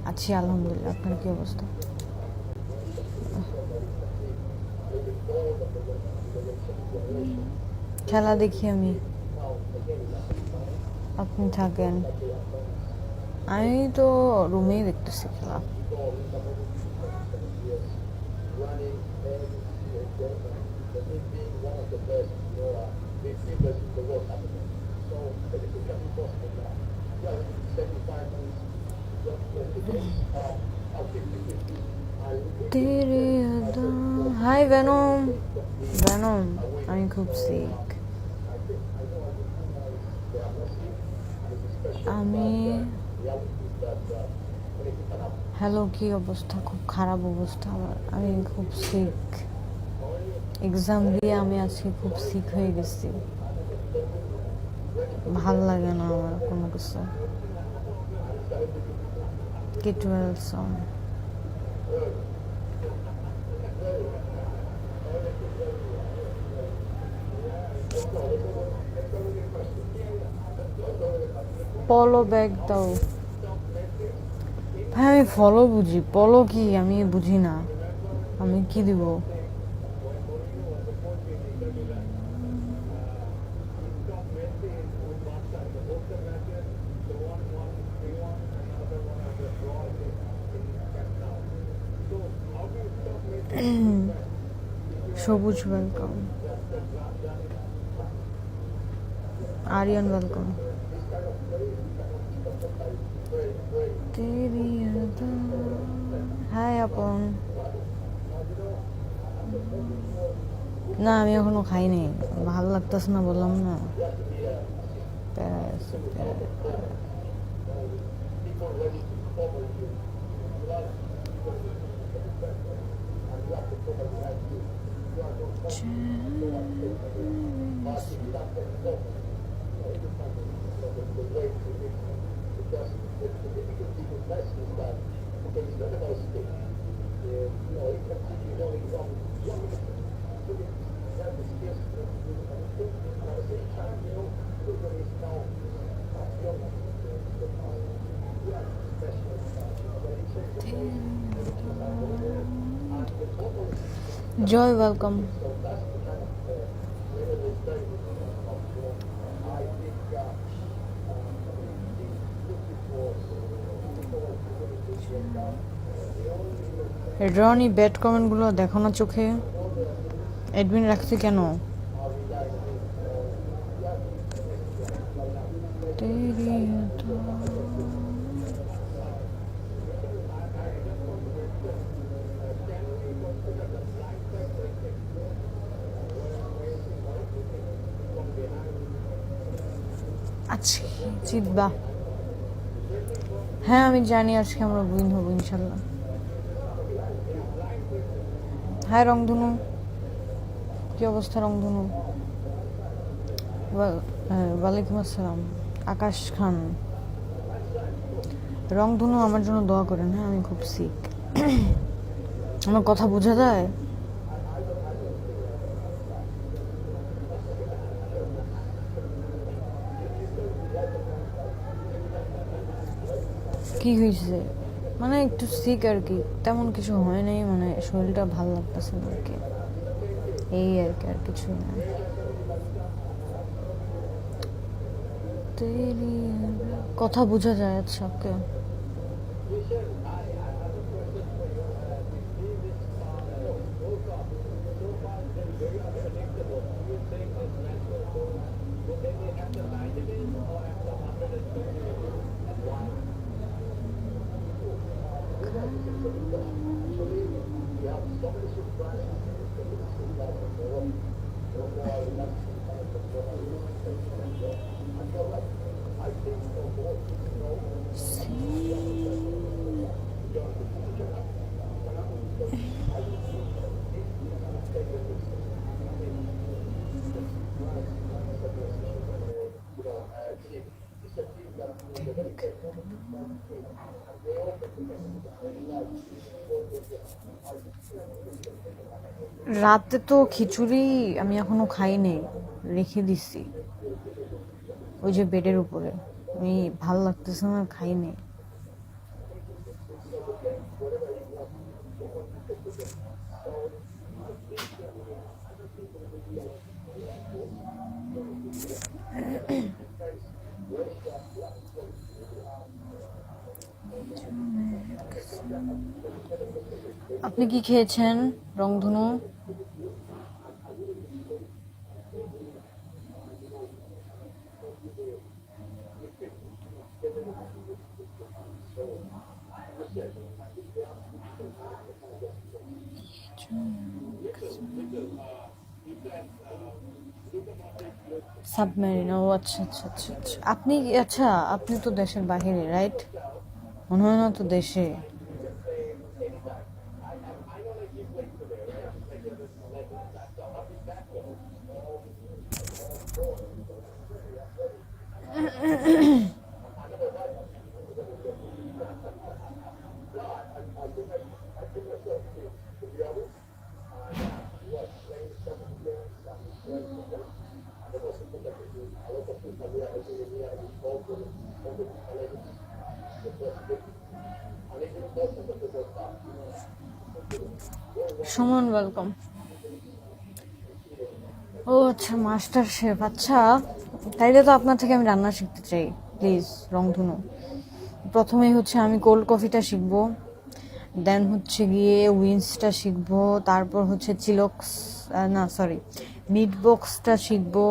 আছি আলহামদুলিল্লাহ। আপনার কি অবস্থা? খেলা দেখি আমি, আপনি থাকেন। আমি তো রুমেই দেখতেছি খেলা। High venom. ভেনম, আমি খুব সিক। আমি হ্যালো, কি অবস্থা? খুব খারাপ অবস্থা আমার, আমি খুব সিক। এক্সাম দিয়ে আমি আজকে খুব সিক হয়ে গেছি, ভাল লাগে না আমার কোনো কিছু। K12 song. পলো ব্যাগ দাও ভাই। আমি ফলো বুঝি, পলো কি আমি বুঝি না। আমি কি দিব? সবুজ ওয়েলকাম, আরিয়ান ওয়েলকাম। হাই আপন। না আমি এখনো খাইনি, ভালো লাগতেছে না, বললাম না। জয় ওয়েলকাম। রনি, ব্যাড কমেন্টগুলো দেখো না চোখে। অ্যাডমিন রাখছি কেন? আচ্ছা জিতবা। হ্যাঁ আমি জানি আজকে আমরা উইন হবো ইনশাল্লাহ। হাই রংধনু, কি অবস্থা রংধনু? ওয়ালাইকুম আসসালাম। আকাশ খান, রংধনু আমার জন্য দোয়া করেন। হ্যাঁ আমি খুব সিক। আমার কথা বোঝা যায়? কি হয়েছে? মানে একটু সিক আর কি, তেমন কিছু হয় নাই, মানে শরীরটা ভালো লাগতেছে না আর কি, এই আর কি, আর কিছু না। কথা বোঝা যায়? আচ্ছা ওকে। রাতে তো খিচুড়ি আমি এখনো খাইনি, রেখে দিছি। ওই যে বেডের উপরে। আমি ভাল লাগতেছে না, খাই নাই। আপনি কি খেয়েছেন রংধনু? সাবমেরিন, ও আচ্ছা আচ্ছা আচ্ছা আচ্ছা। আচ্ছা, আপনি তো দেশের বাহিরে, রাইট? মনে হয় না তো দেশে। সুমন, ওয়েলকাম। ও আচ্ছা, মাস্টার শেফ। আচ্ছা, তাইলে তো আপনার থেকে আমি রান্না শিখতে চাই, প্লিজ রংধনু। প্রথমেই হচ্ছে আমি কোল্ড কফিটা শিখবো, দেন হচ্ছে গিয়ে উইন্সটা শিখবো, তারপর হচ্ছে চিলক্স, না সরি, মিট বক্সটা শিখবো।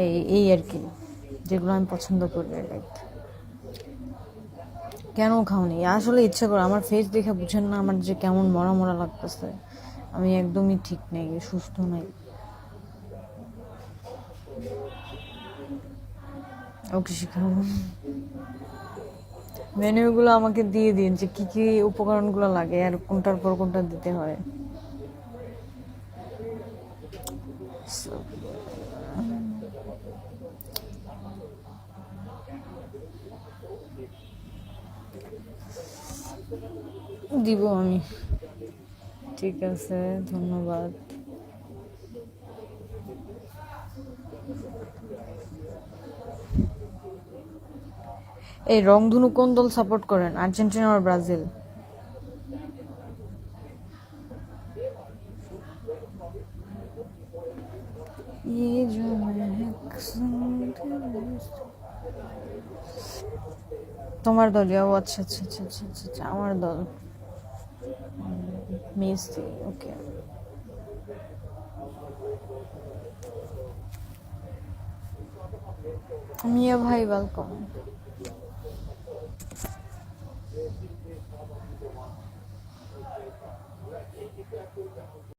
এই এই আর কি, যেগুলো আমি পছন্দ করি। লাইক, কেন খাওনি? আসলে ইচ্ছা করে, আমার ফেস দেখে বুঝেন না আমার যে কেমন মরা মরা লাগতেছে। আমি একদমই ঠিক নেই, সুস্থ নাই। ওকে শিখাবো। মেনুগুলো আমাকে দিয়ে দিন, যে কি কি উপকরণগুলো লাগে আর কোনটার পর কোনটা দিতে হয়। দিব আমি। ঠিক আছে, ধন্যবাদ। এই রংধনু কোন দল সাপোর্ট করেন, আর্জেন্টিনা আর ব্রাজিল? তোমার দল? ও আচ্ছা আচ্ছা আচ্ছা আচ্ছা আচ্ছা আচ্ছা, আমার দল মেসি। ওকে। মিয়া ভাই, ওয়েলকাম।